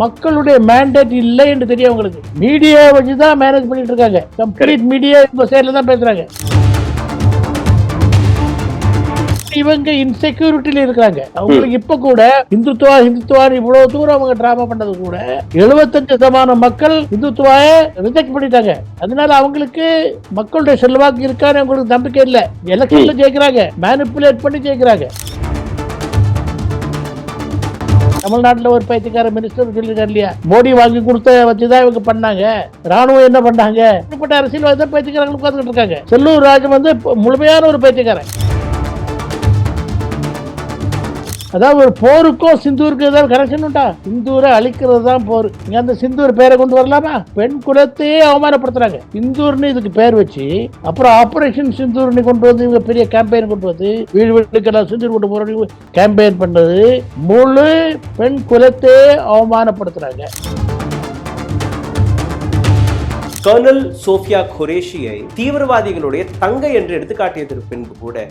மக்களுடைய மேண்டேட் இல்லை என்று தெரியும் அவங்களுக்கு. மீடியா வச்சுதான் மேனேஜ் பண்ணிட்டு இருக்காங்க. கம்ப்ளீட் மீடியா இந்த சைடுல தான் பேசுறாங்க. இவங்க இன்செக்யூரிட்டில இருக்காங்க. அவங்களுக்கு இப்ப கூட இந்துத்துவா இவ்வளவு தூரம் அவங்க டிராமா பண்ணது கூட 75% மக்கள் இந்துத்துவாவை ரிஜெக்ட் பண்ணிட்டாங்க. அதனால அவங்களுக்கு மக்களுடைய செல்வாக்கு இருக்கான்னு அவங்களுக்கு நம்பிக்கை இல்ல. எலெக்ஷன்ல ஜெயிக்கிறாங்க, மேனிபுலேட் பண்ணி ஜெயிக்கிறாங்க. தமிழ்நாட்டில் ஒரு பைத்தியக்கார மினிஸ்டர் சொல்லிருக்காரு இல்லையா, மோடி வாங்கி கொடுத்த வச்சுதான் இவங்க பண்ணாங்க. ராணுவம் என்ன பண்ணாங்க? அரசியல்வாதி பைத்தியக்காரங்க உட்கார்ந்துட்டு இருக்காங்க. செல்லூர் ராஜு முழுமையான ஒரு பைத்தியக்காரன். அதாவது ஒரு போருக்கும் சிந்தூருக்கு ஏதாவது கனெக்ஷன் உண்டா? சிந்தூரை அழிக்கிறது தான் போர். நீங்க அந்த சிந்தூர் பேரை கொண்டு வரலாமா? பெண் குலத்தையே அவமானப்படுத்துறாங்க. சிந்தூர்னு இதுக்கு பேர் வச்சு அப்புறம் ஆபரேஷன் சிந்தூர்னு கொண்டு வந்து இவங்க பெரிய கேம்பெயின் கொண்டு வந்து வீடு வீட்டுக்கெல்லாம் சிந்தூர் கொண்டு போற கேம்பெயின் பண்ணது முழு பெண் குலத்தையே அவமானப்படுத்துறாங்க. கர்னல் சோஃபியா குரேஷியை தீவிரவாதிகளுடைய தங்கை என்று எடுத்துக்காட்டியதற்கு பின்பு கூட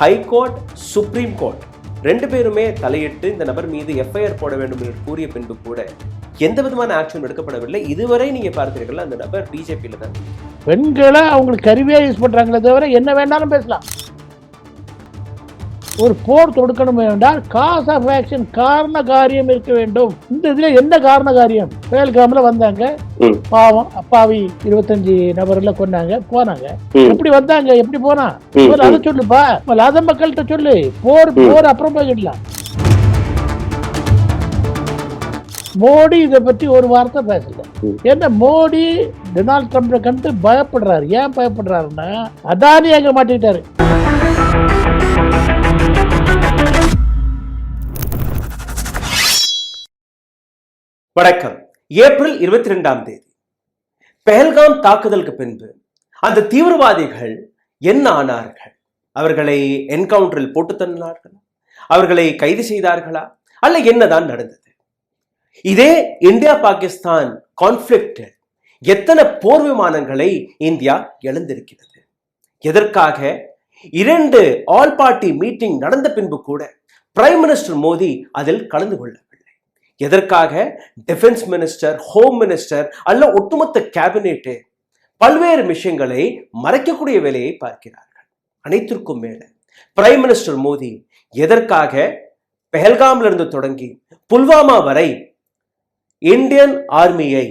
ஹைகோர்ட், சுப்ரீம் கோர்ட் ரெண்டு பேருமே தலையிட்டு இந்த நபர் மீது எஃப்ஐஆர் போட வேண்டும் என்று கூறிய பின்பு கூட எந்த விதமான ஆக்ஷன் எடுக்கப்படவில்லை. இதுவரை நீங்க பார்த்தீர்கள் அந்த நபர் பிஜேபியில தான். பெண்களை அவங்களுக்கு கருவியா யூஸ் பண்றாங்களே தவிர என்ன வேணாலும் பேசலாம். ஒரு போர் தொடுக்கணும் என்றால் காஸ் ஆஃப் ஆக்ஷன், காரண காரியம் இருக்க வேண்டும். இந்த இதுல என்ன காரண காரியம்? பேல்காம்ல வந்தாங்க, பாவம் அப்பாவி 25 நபர்ல கொண்டாங்க, போனாங்க. எப்படி வந்தாங்க, எப்படி போனா? அதை சொல்லுப்பா, அத மக்கள்கிட்ட சொல்லு. போர் அப்புறம் போயிடலாம். மோடி இதை பற்றி ஒரு வார்த்தை பேசல. என்ன மோடி டொனால்ட் ட்ரம்ப் கண்டு பயப்படுறாரு. ஏன் பயப்படுறாருன்னா அதானி அங்க மாட்டிட்டாரு. வணக்கம். ஏப்ரல் 22ஆம் தேதி பெஹல்காம் தாக்குதலுக்கு பின்பு அந்த தீவிரவாதிகள் என்ன ஆனார்கள்? அவர்களை என்கவுண்டரில் போட்டு தந்தார்களா? அவர்களை கைது செய்தார்களா? அல்ல என்னதான் நடந்தது? இதே இந்தியா பாகிஸ்தான் கான்ஃபிளிக்ட் எத்தனை போர் விமானங்களை இந்தியா இழந்திருக்கிறது? எதற்காக 2 ஆல் பார்ட்டி மீட்டிங் நடந்த பின்பு கூட பிரைம் மினிஸ்டர் மோடி அதில் கலந்து கொள்ள எதற்காக டிஃபென்ஸ் மினிஸ்டர், ஹோம் மினிஸ்டர் அல்ல ஒட்டுமொத்த கேபினெட் பல்வேறு விஷயங்களை மறைக்கக்கூடிய வேலையை பார்க்கிறார்கள். அனைத்திற்கும் மேல பிரைம் மினிஸ்டர் மோடி எதற்காக பெஹல்காம்ல இருந்து தொடங்கி புல்வாமா வரை இந்தியன் ஆர்மியை,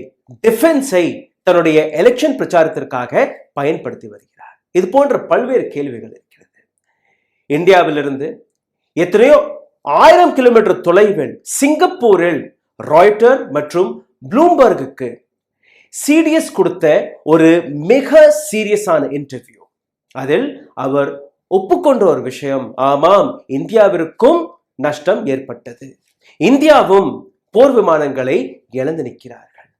டிஃபென்ஸை தன்னுடைய எலெக்ஷன் பிரச்சாரத்திற்காக பயன்படுத்தி வருகிறார். இது போன்ற பல்வேறு கேள்விகள் இருக்கிறது. இந்தியாவிலிருந்து எத்தனையோ 1000 கிலோமீட்டர் தொலைவில் சிங்கப்பூரில் ராய்ட்டர் மற்றும் ப்ளூம்பர்குக்கு சிடிஎஸ் கொடுத்த ஒரு மிக சீரியஸான இன்டர்வியூ. அதில் அவர் ஒப்புக்கொண்ட ஒரு விஷயம், ஆமாம் இந்தியாவிற்கும் நஷ்டம் ஏற்பட்டது, இந்தியாவும் போர் விமானங்களை இழந்து நிற்கிறார்கள்.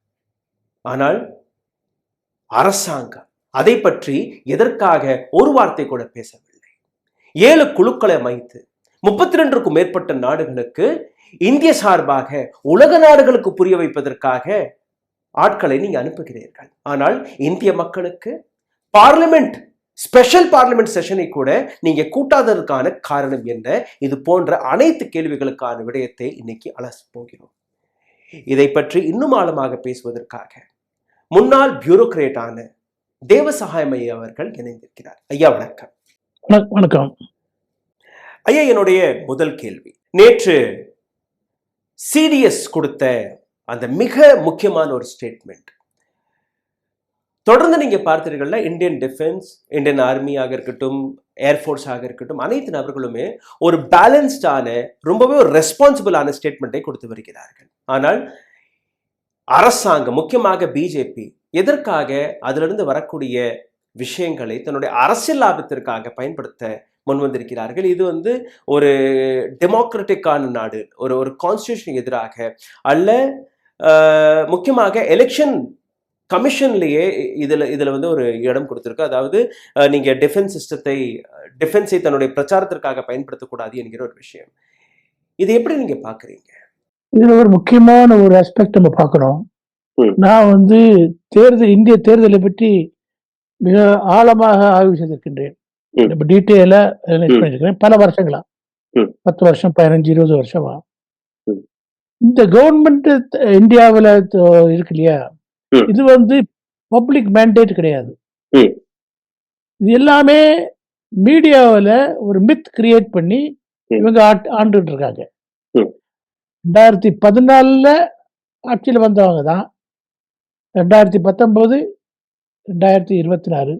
ஆனால் அரசாங்கம் அதை பற்றி எதற்காக ஒரு வார்த்தை கூட பேசவில்லை. 7 குழுக்களை அமைத்து 32க்கும் மேற்பட்ட நாடுகளுக்கு இந்திய சார்பாக உலக நாடுகளுக்கு புரிய வைப்பதற்காக ஆட்களை நீங்க அனுப்புகிறீர்கள். ஆனால் இந்திய மக்களுக்கு பார்லிமெண்ட், ஸ்பெஷல் பார்லிமெண்ட் செஷனை கூட நீங்க கூட்டாததற்கான காரணம் என்ன? இது போன்ற அனைத்து கேள்விகளுக்கான விடயத்தை இன்னைக்கு அலச போகிறோம். இதை பற்றி இன்னும் ஆழமாக பேசுவதற்காக முன்னாள் பியூரோக்ரேட்டான தேவசகாயம் ஐயா அவர்கள் இணைந்திருக்கிறார். ஐயா வணக்கம். வணக்கம் ஐயா. என்னுடைய முதல் கேள்வி, நேற்று சிடிஎஸ் கொடுத்த அந்த மிக முக்கியமான ஒரு ஸ்டேட்மெண்ட் தொடர்ந்து நீங்க பார்த்தீர்கள்ல, இந்தியன் டிஃபென்ஸ், இந்தியன் ஆர்மியாக இருக்கட்டும், ஏர்ஃபோர்ஸாக இருக்கட்டும், அனைத்து நபர்களுமே ஒரு பேலன்ஸ்டான, ரொம்பவே ஒரு ரெஸ்பான்சிபிளான ஸ்டேட்மெண்ட்டை கொடுத்து வருகிறார்கள். ஆனால் அரசாங்கம், முக்கியமாக பிஜேபி, எதற்காக அதிலிருந்து வரக்கூடிய விஷயங்களை தன்னுடைய அரசியல் லாபத்திற்காக பயன்படுத்த முன்வந்திருக்கிறார்கள்? இது ஒரு டெமோக்ராட்டிக்கான நாடு, ஒரு கான்ஸ்டிடியூஷன் எதிராக அல்ல, முக்கியமாக எலெக்ஷன் கமிஷன்லேயே இதுல ஒரு இடம் கொடுத்திருக்கு. அதாவது நீங்க டிஃபென்ஸை தன்னுடைய பிரச்சாரத்திற்காக பயன்படுத்தக்கூடாது என்கிற ஒரு விஷயம். இது எப்படி நீங்க பாக்குறீங்க? இதுல ஒரு முக்கியமான ஒரு ஆஸ்பெக்ட் நம்ம பார்க்கணும். நான் இந்திய தேர்தலை பற்றி மிக ஆழமாக ஆய்வு செய்திருக்கின்றேன். டீட்டெயிலா பல வருஷங்களா, 10 வருஷம், 15, 20 வருஷமா. இந்த கவர்மெண்ட் இந்தியாவில் இருக்கு இல்லையா, ம். இது பப்ளிக் மேண்டேட் கிடையாது. ம். இது எல்லாமே மீடியாவில் ஒரு மித் கிரியேட் பண்ணி ம். இவங்க ஆண்டுட்டு இருக்காங்க. ம். 2014 ஆட்சியில் வந்தவங்க தான் 2019, 2024.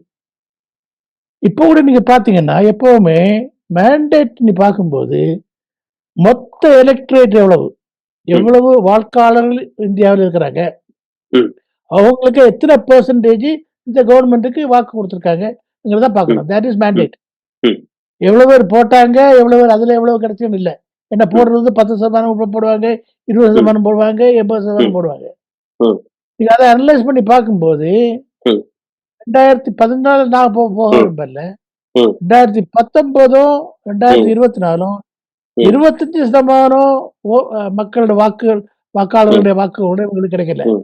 இப்போ கூட நீங்க பாத்தீங்கன்னா எப்பவுமே மேண்டேட் நீ பார்க்கும்போது மொத்த எலக்ட்ரேட் எவ்வளவு வாக்காளர்கள் இந்தியாவில் இருக்கிறாங்க, ம். அவங்களுக்கு எத்தனை பெர்சன்டேஜ் இந்த கவர்மெண்ட்டுக்கு வாக்கு கொடுத்துருக்காங்கிறத பார்க்கணும். That is mandate. ம். எவ்வளவு பேர் போட்டாங்க, எவ்வளவு பேர் அதுல எவ்வளவு கிடைச்சுன்னு இல்லை. என்ன போடுறது 10% போடுவாங்க, 20% போடுவாங்க, 80% போடுவாங்க. ம். நீங்க அதை அனலைஸ் பண்ணி பார்க்கும்போது ம். 2014 நான் போக ம். விரும்பல. ம். 2019, 2024 ம். 25% மக்களோட வாக்காளர்களுடைய வாக்குகள் கூட இவங்களுக்கு கிடைக்கல. ம்.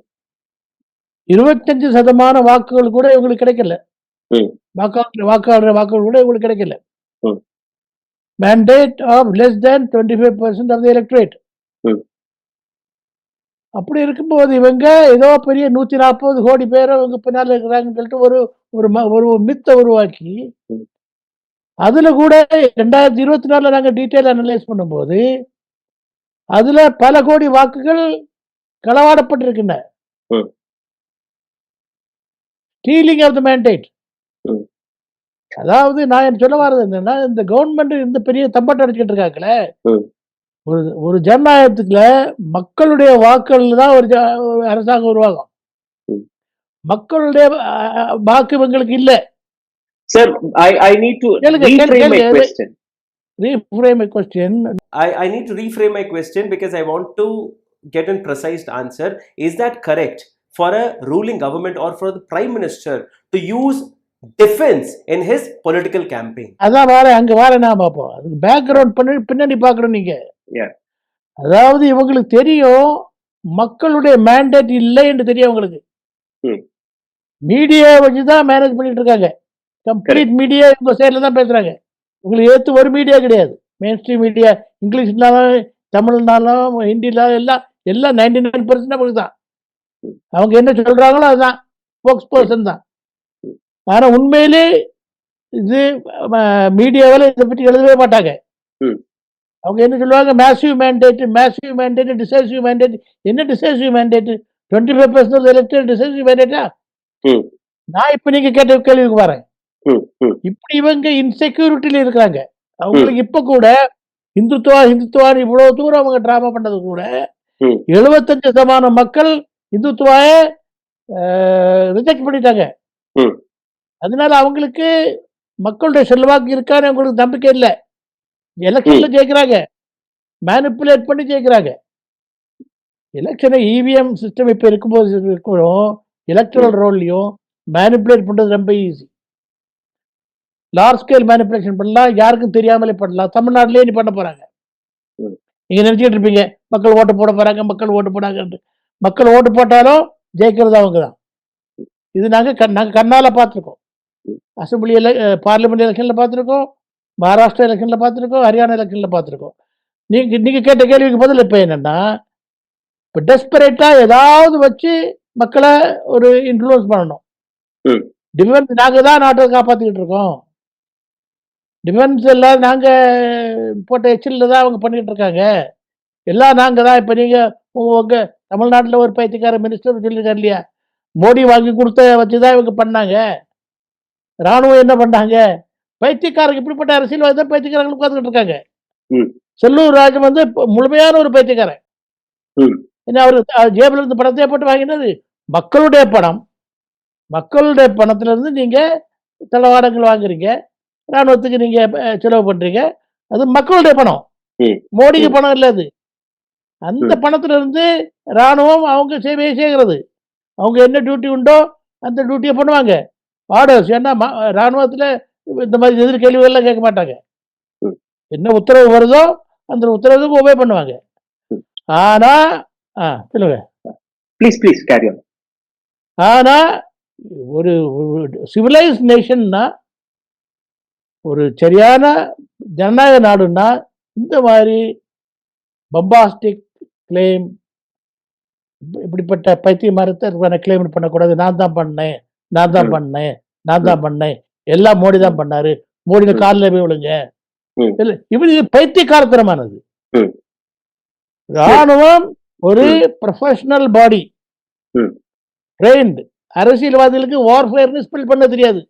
25% வாக்குகள் கூட இவங்களுக்கு கிடைக்கல. ம். வாக்காளர் வாக்குகள் கூட இவங்களுக்கு கிடைக்கல. ம். Mandate of less than 25% of the electorate. ம். அப்படி இருக்கும்போது இவங்க ஏதோ பெரிய 140 கோடி பேர் இவங்க பின்னால இருக்கிறாங்கன்னு சொல்லிட்டு ஒரு மித்தை உருவாக்கி, ம். அதுல கூட 2024 நாங்க டீட்டெயில் அனலைஸ் பண்ணும்போது அதுல பல கோடி வாக்குகள் களவாடப்பட்டிருக்கின்றன. ம். Stealing of the mandate. ம். அதாவது நான் சொல்ல வர்றது என்னன்னா, இந்த கவர்மெண்ட் இந்த பெரிய தம்பட்டம் அடிச்சுட்டு இருக்காங்களே, ம். ஒரு ஒரு ஜனநாயகத்துக்குள்ள மக்களுடைய வாக்குகள் தான் ஒரு அரசாங்கம் உருவாகும். ம். மக்களுடைய வாக்கு இவங்களுக்கு இல்ல. Sir, I need to reframe my question. Reframe my question. I need to reframe my question because I want to get a precise answer. Is that correct for a ruling government or for the prime minister to use defense in his political campaign? அதான் அங்க நான் பார்ப்போம். அதுக்கு background பின்னாடி பார்க்கணும் நீங்க. Yeah. அதாவது இவங்களுக்கு தெரியும் மக்களுடைய மேண்டேட் இல்லை என்று தெரியும் அவங்களுக்கு. ம். மீடியா வச்சுதான் மேனேஜ் பண்ணிட்டு இருக்காங்க. கம்ப்ளீட் மீடியா இவங்க சைட்ல தான் பேசுறாங்க. உங்களுக்கு ஏத்து ஒரு மீடியா கிடையாது. மெயின் ஸ்ட்ரீம் மீடியா இங்கிலீஷ்னாலும் தமிழ்னாலும் ஹிந்தினாலும் எல்லாம் 99% நமக்கு தான். அவங்க என்ன சொல்றாங்களோ அதுதான் ஸ்போக்ஸ் பர்சன் தான். ஆனா உண்மையிலே இது மீடியாவில் இதை பற்றி எழுதவே மாட்டாங்க. ம். அவங்க என்ன சொல்லுவாங்க, மேசிவ் மேண்டேட், டிசைசிவ் மேண்டேட். என்ன டிசைசிவ் மேண்டேட்? 25% எலெக்டட் டிசைசிவ் மேண்டேட்டா? ம். நான் இப்ப நீங்க கேட்ட கேள்விக்கு வரேன். ம். ம். இப்படி இவங்க இன்செக்யூரிட்டியில இருக்கிறாங்க. அவங்களுக்கு இப்ப கூட இந்துத்துவான்னு இவ்வளவு தூரம் அவங்க டிராமா பண்ணது கூட ம். 75% மக்கள் இந்துத்துவாவை ரிஜெக்ட் பண்ணிட்டாங்க. ம். அதனால அவங்களுக்கு மக்களுடைய செல்வாக்கு இருக்கான்னு அவங்களுக்கு நம்பிக்கை இல்லை. எலெக்ஷன்ல ஜெயிக்கிறாங்க, மேனிப்புலேட் பண்ணி ஜெயிக்கிறாங்க. எலெக்ஷனை இவிஎம் சிஸ்டம் இப்ப இருக்கும்போது இருக்கணும், எலக்ட்ரல் ரோல்லையும் மேனிப்புலேட் பண்றது ரொம்ப ஈஸி. லார்ஜ் ஸ்கேல் மேனிப்புலேஷன் பண்ணலாம், யாருக்கும் தெரியாமலே பண்ணலாம். தமிழ்நாட்டிலேயே நீ பண்ண போறாங்க. ம். நீங்க நினைச்சிட்டு இருப்பீங்க மக்கள் ஓட்டு போட போறாங்க, மக்கள் ஓட்டு போடாங்க. மக்கள் ஓட்டு போட்டாலும் ஜெயிக்கிறது அவங்க தான். இது நாங்க கண்ணால பார்த்துருக்கோம். அசம்பிளி பார்லிமெண்ட் எலெக்ஷன்ல பார்த்துருக்கோம், மகாராஷ்டிரா எலெக்ஷன்ல பார்த்துருக்கோம், ஹரியானா எலெக்ஷன்ல பார்த்துருக்கோம். நீங்க கேட்ட கேள்விக்கு பதில் இப்ப என்னன்னா, இப்ப டெஸ்பரேட்டா ஏதாவது வச்சு மக்களை ஒரு இன்ஃப்ளூயன்ஸ் பண்ணணும். ம். டிஃபென்ஸ் நாங்க தான் நாட்டை காப்பாத்திக்கிட்டு இருக்கோம். டிஃபென்ஸ் எல்லாம் நாங்க போட்ட எச்சில் தான் அவங்க பண்ணிட்டு இருக்காங்க. எல்லாம் நாங்க தான். இப்ப நீங்க உங்க தமிழ்நாட்டுல ஒரு பைத்தியக்கார மினிஸ்டர் சொல்லியிருக்காரு இல்லையா, மோடி வாங்கி கொடுத்த வச்சுதான் இவங்க பண்ணாங்க. ராணுவம் என்ன பண்ணாங்க? பைத்தியக்காரங்க இப்படிப்பட்ட அரசியல்வாதி தான் பைத்தியக்காரங்களுக்கு உட்கார்ந்துட்டு இருக்காங்க. ம். செல்லூர் ராஜ் முழுமையான ஒரு பைத்தியக்காரன். ம். என்ன அவரு ஜேபுல இருந்து பணத்தை போட்டு வாங்கினது மக்களுடைய பணம். மக்களுடைய பணத்துல இருந்து நீங்க தளவாடங்கள் வாங்குறீங்க, ராணுவத்துக்கு நீங்க செலவு பண்றீங்க. அது மக்களுடைய பணம், ம். மோடிக்கு ம். பணம் இல்ல அது. அந்த ம். பணத்துல இருந்து ராணுவம் அவங்க சேவையை செய்கிறது. அவங்க என்ன டியூட்டி உண்டோ அந்த டியூட்டியை பண்ணுவாங்க. ஆர்டர்ஸ். ஏன்னா ராணுவத்துல இந்த மாதிரி எதிர் கேள்விகள்லாம் கேட்க மாட்டாங்க. ம். என்ன உத்தரவு வருதோ அந்த உத்தரவுக்கு ஒபே பண்ணுவாங்க. ம். ஆனா சொல்லுங்க. Please carry on. ஆனா ஒரு சிவிலைஸ் நேஷன்னா, ஒரு சரியான ஜனநாயக நாடுன்னா இந்த மாதிரி பம்பாஸ்டிக் கிளைம் இப்படிப்பட்ட பைத்தியம் மாதிரி கிளைம் பண்ணக்கூடாது. நான் தான் பண்ணேன், நான் தான் ம். பண்ணேன், நான் தான் பண்ணேன். எல்லாம் மோடி தான் பண்ணாரு. மோடியில ம். காலில் போய் விழுங்க. ம். இல்ல இது பைத்தியக்காரத்தனமானது. ம். ராணுவம் ஒரு ம். ப்ரொஃபஷனல் பாடி, ம். ட்ரெயின்டு. அரசியல்வாதிகளுக்கு வார்ஃபேர்னு ஸ்பெல் பண்ண தெரியாது.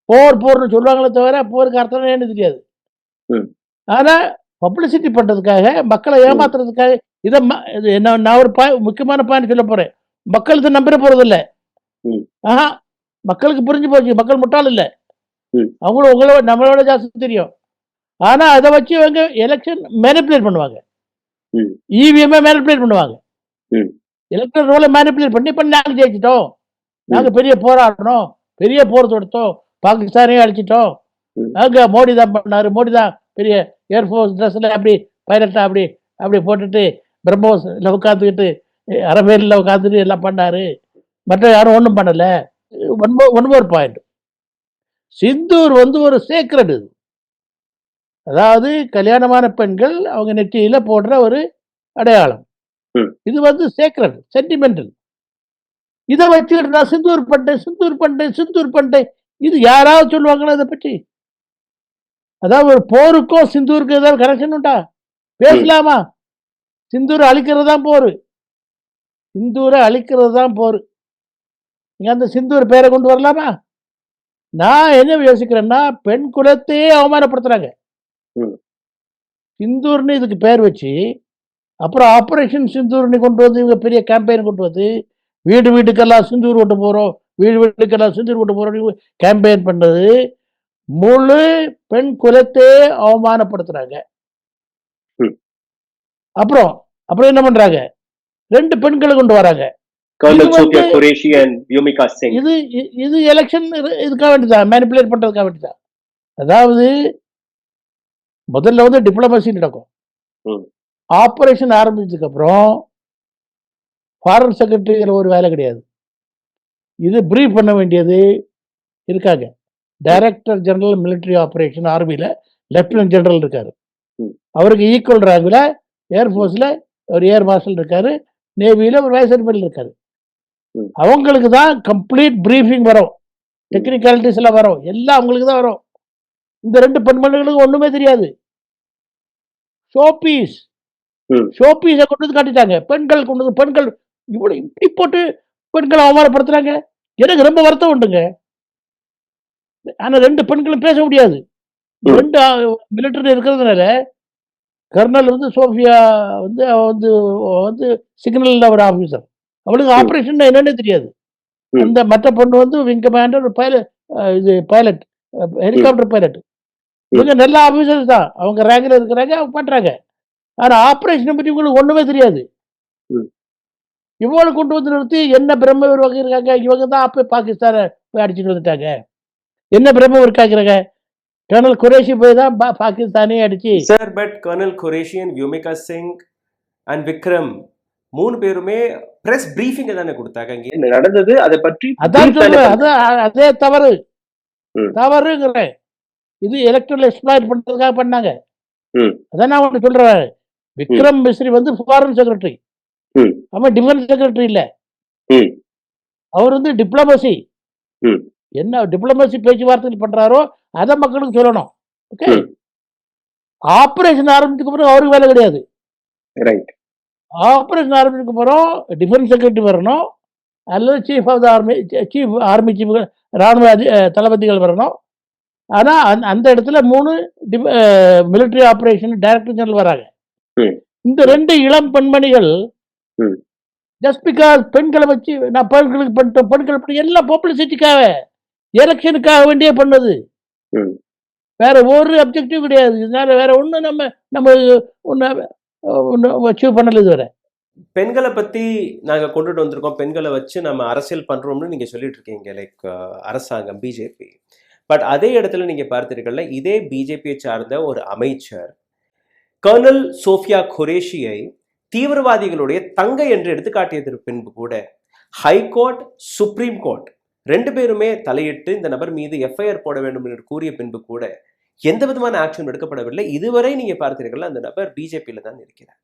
போர்னு சொல்லுவாங்களே தவிர போருக்கு அர்த்தம் என்னன்னு தெரியாது. ம். ஆனா பப்ளிசிட்டி பண்றதுக்காக, மக்களை ஏமாத்துறதுக்காக இத இது என்ன நான் ஒரு முக்கியமான பாயிண்ட் சொல்லப் போறேன். மக்கள் இத நம்பிற போறதில்ல. ம். ஆஹா! மக்களுக்கு புரிஞ்சு போச்சு. மக்கள் முட்டாள் இல்ல. ம். அவங்களும் உங்களோட நம்மளோட ஜாஸ்தி தெரியும். ஆனா அத வச்சு இவங்க எலக்ஷன் மேனிபுலேட் பண்ணுவாங்க. ம். இவிஎம் மேனிபுலேட் பண்ணுவாங்க. ம். எலக்ட்ரல் ரோல மேனிபுலேட் பண்ணி இப்ப நாங்க ஜெயிச்சிட்டோம். நாங்க பெரிய போராடினோம். பெரிய போர் தொடுத்தோம். பாகிஸ்தானையும் அழிச்சிட்டோம். ம். அங்க மோடி தான் பண்ணாரு. மோடி தான் பெரிய ஏர்ஃபோர்ஸ் ட்ரெஸ்ல அப்படி பைலட்டா அப்படி போட்டுட்டு பிரம்மோஸ்ல உட்காந்துக்கிட்டு அரபேலில் உட்காந்துட்டு எல்லாம் பண்ணாரு. மற்ற யாரும் ஒன்றும் பண்ணல. One more point. சிந்தூர் ஒரு சேக்ரெட் இது. அதாவது கல்யாணமான பெண்கள் அவங்க நெற்றியில போடுற ஒரு அடையாளம். ம். இது சேக்ரெட், சென்டிமெண்டல். இதை வச்சுக்கிட்டு நான் சிந்தூர் பண்ணிட்டேன். இது யாராவது சொல்லுவாங்களா இதை பற்றி? அதாவது ஒரு போருக்கும் சிந்தூருக்கு ஏதாவது கனெக்ஷன் உண்டா? பேசலாமா? சிந்தூரை அழிக்கிறது தான் போரு. சிந்தூரை அழிக்கிறது தான் போரு. நீங்க அந்த சிந்தூர் பேரை கொண்டு வரலாமா? நான் என்ன யோசிக்கிறேன்னா, பெண் குலத்தையே அவமானப்படுத்துறாங்க. ம். சிந்தூர்னு இதுக்கு பேர் வச்சு, அப்புறம் ஆபரேஷன் சிந்தூர்னு கொண்டு வந்து இவங்க பெரிய கேம்பெயின் கொண்டு வந்து, வீடு வீட்டுக்கெல்லாம் சிந்தூர் கொண்டு போறோம், வீடு வீட்டுக்கெல்லாம் சிந்தூர் கொண்டு போறோம் கேம்பெயின் பண்றது, முழு பெண் குலத்தையே அவமானப்படுத்துறாங்க. ம். அப்புறம் என்ன பண்றாங்க? 2 பெண்களை கொண்டு வராங்க. Colonel இது Sophia Qureshi and Vyomika Singh. இது எலெக்ஷன் இதுக்காக வேண்டியதான், மேனிபுலேட் பண்றதுக்காக வேண்டியதான். அதாவது முதல்ல டிப்ளமசி நடக்கும். ம். ஆபரேஷன் ஆரம்பிச்சதுக்கு அப்புறம் ஃபாரின் செக்ரட்டரிங்கிற ஒரு வேலை கிடையாது. இது பிரீஃப் பண்ண வேண்டியது இருக்காங்க. டைரக்டர் ஜெனரல் மிலிட்டரி ஆபரேஷன் ஆர்மியில லெப்டினன்ட் ஜெனரல் இருக்காரு. ம். அவருக்கு ஈக்குவல் ரேங்க்ல ஏர்ஃபோர்ஸ்ல ஒரு ஏர் மார்ஷல் இருக்காரு. நேவியில ஒரு வைஸ் அட்மிரல் இருக்காரு. ம். அவங்களுக்கு தான் கம்ப்ளீட் பிரீஃபிங் வரும். டெக்னிக்காலிட்டிஸ் எல்லாம் வரும். எல்லாம் அவங்களுக்கு தான் வரும். இந்த 2 பெண்மணிகளுக்கு ஒண்ணுமே தெரியாது. ஷோபீஸ் ம். ஷோபீஸை கொண்டு வந்து காட்டிட்டாங்க. பெண்கள் இவ்வளவு இப்படி போட்டு பெண்களை அவமானப்படுத்துறாங்க. எனக்கு ரொம்ப வருத்தம் உண்டுங்க. ஆனா 2 பெண்களும் பேச முடியாது. ம். 2 மிலிட்டரி இருக்கிறதுனால கர்னல் சோஃபியா அவ வந்து சிக்னல் ஒரு ஆபீசர். அவளுக்கு ஆபரேஷன் என்னன்னே தெரியாது. ம். அந்த மற்ற பொண்ணு wing commander pilot helicopter pilot. இவங்க நல்ல ஆபீசர்ஸ் தான். அவங்க ரேங்க்ல இருக்கிறாங்க, அவங்க பண்றாங்க. ஆனா ஆபரேஷனை பத்தி உங்களுக்கு ஒண்ணுமே தெரியாது. ம். இவங்களை கொண்டு வந்து நிறுத்தி என்ன பிரம்ம வகை இருக்காங்க, இவங்க தான் அப்ப பாகிஸ்தானை போய் அடிச்சுட்டு வந்துட்டாங்க. என்ன பிரம்ம இருக்காங்க? கர்னல் குரேஷி போய் தான் பாகிஸ்தானே அடிச்சு. Sir, but colonel Qureshi and Vyomika Singh and Vikram 3 பேருமே பிரஸ் பிரீஃபிங் தானே கொடுத்தாங்க. இங்க என்ன நடந்தது அதை பற்றி அதான் சொல்றேன். அதே தவறு. ம். தவறுங்கிறேன். இது எலக்ட்ரல் எக்ஸ்ப்ளாய்ட் பண்றதுக்காக பண்ணாங்க. ம். அதான் நான் ஒன்று சொல்றேன். Vikram Misri foreign secretary. ம். அவன் டிஃபென்ஸ் செக்ரட்டரி இல்ல. ம். அவர் டிப்ளமசி. ம். என்ன டிப்ளமசி பேச்சுவார்த்தைகள் பண்றாரோ அதை மக்களுக்கு சொல்லணும். ஓகே. ம். ஆபரேஷன் ஆரம்பிச்சதுக்கு அப்புறம் அவருக்கு வேலை கிடையாது. ரைட். ஆபரேஷன் ஆரம்பிச்சதுக்கு அப்புறம் டிஃபென்ஸ் செக்ரட்டரி வரணும், அல்லது chief of the army chief ராணுவ தளபதிகள் வரணும். ஆனா அந்த இடத்துல 3 மிலிட்டரி ஆபரேஷன் டைரக்டர் ஜெனரல் வராங்க. ம். இந்த 2 இளம் பெண்மணிகள் ம். ஜஸ்ட் பிகாஸ் பெண்களை வச்சு நான் பெண்களுக்கு பண்ணிட்டோம், பெண்கள் பண்ணி எல்லாம் பப்ளிசிட்டிக்காக, எலெக்ஷனுக்காக வேண்டியே பண்ணது. ம். வேற ஒரு அப்ஜெக்டிவ் கிடையாது. இதனால வேற ஒன்றும் நம்ம ஒன்று அச்சீவ் பண்ணல இதுவரை. பெண்களை பத்தி நாங்க கொண்டுட்டு வந்திருக்கோம், பெண்களை வச்சு நம்ம அரசியல் பண்றோம்னு நீங்க சொல்லிட்டு இருக்கீங்க, லைக் அரசாங்கம் பிஜேபி. பட் அதே இடத்துல நீங்க பார்த்தீர்கள்ல, இதே பிஜேபியை சார்ந்த ஒரு அமைச்சர் கர்னல் சோஃபியா குரேஷியை தீவிரவாதிகளுடைய தங்கை என்று எடுத்து காட்டியதற்கு பின்பு கூட ஹைகோர்ட், சுப்ரீம் கோர்ட் 2 பேருமே தலையிட்டு இந்த நபர் மீது எஃப்ஐஆர் போட வேண்டும் என்று கூறிய பின்பு கூட எந்த விதமான ஆக்ஷன் எடுக்கப்படவில்லை. இதுவரை நீங்க பார்த்தீர்கள் அந்த நபர் பிஜேபியில தான் இருக்கிறார்.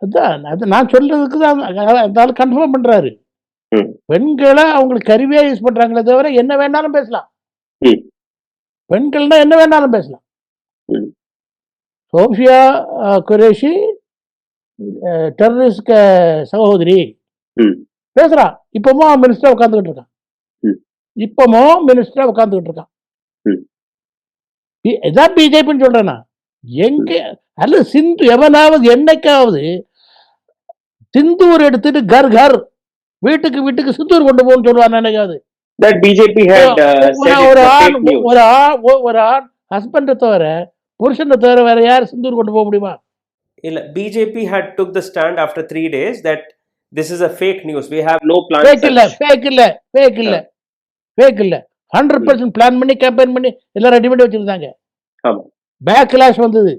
அதான் அது நான் சொல்றதுக்கு தான் அந்த ஆள் கன்ஃபார்ம் பண்றாரு. ம். பெண்களை அவங்களுக்கு கருவியா யூஸ் பண்றாங்களே தவிர என்ன வேணாலும் பேசலாம். ம். பெண்கள்னா என்ன வேணாலும் பேசலாம். ம். சோஃபியா குரேஷி டெரரிஸ்ட் சகோதரி ம். பேசுறான். இப்பவும் மினிஸ்டரா உட்காந்துக்கிட்டு இருக்கான். ம். இப்பவும் மினிஸ்டரா உட்காந்துக்கிட்டு இருக்கான். ம். இதான் பிஜேபின்னு சொல்றேன். எங்க அல்ல சிந்து எவனாவது என்னைக்காவது சிந்தூர் எடுத்துட்டு கர் கர் வீட்டுக்கு வீட்டுக்கு சிந்தூர் கொண்டு போகணும்னு சொல்லுவான் என்னைக்காவது? That BJP had said ஒரு it's a ஆண் fake news. ஒரு ஆண் ஹஸ்பண்டை தவிர புருஷனை தவிர வேற யார் சிந்தூர் கொண்டு போக முடியுமா? இல்ல, BJP had took the stand after 3 days that this is a fake news, we have No plan. Fake இல்ல such. ஃபேக் இல்ல ஃபேக் இல்ல ஃபேக் இல்ல 100% பிளான் பண்ணி கேம்பெயின் பண்ணி எல்லாம் ரெடி பண்ணி வச்சிருந்தாங்க. ஆமா. பேக்லாஷ் வந்தது,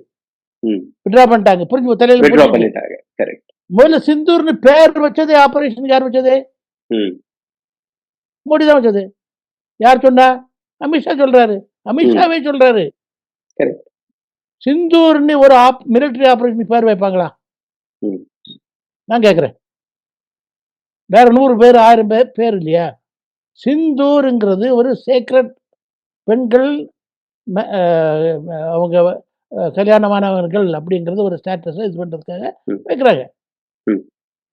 ம். விட்ரா பண்ணிட்டாங்க. புரிஞ்சு தலையில Withdraw புரிஞ்சு. பண்ணிட்டாங்க. Correct. முதல்ல சிந்தூர்னு பேர் வச்சதே ஆபரேஷன் யார் வச்சது? ம். மோடி தான் வச்சது. யார் சொன்னா? அமித்ஷா சொல்றாரு. அமித்ஷாவே சொல்றாரு. Correct. சிந்தூர்னு ஒரு மிலிட்டரி ஆபரேஷன் பேர் வைப்பாங்களா? ம். நான் கேட்கிறேன். வேற 100 பேர் 1000 பேர் இல்லையா? சிந்தூருங்கிறது ஒரு சேக்ரெட் பெண்கள் அவங்க கல்யாணமானவர்கள் அப்படிங்கிறது ஒரு ஸ்டேட்டஸ் இது பண்றதுக்காக ம். வைக்கிறாங்க. ம்.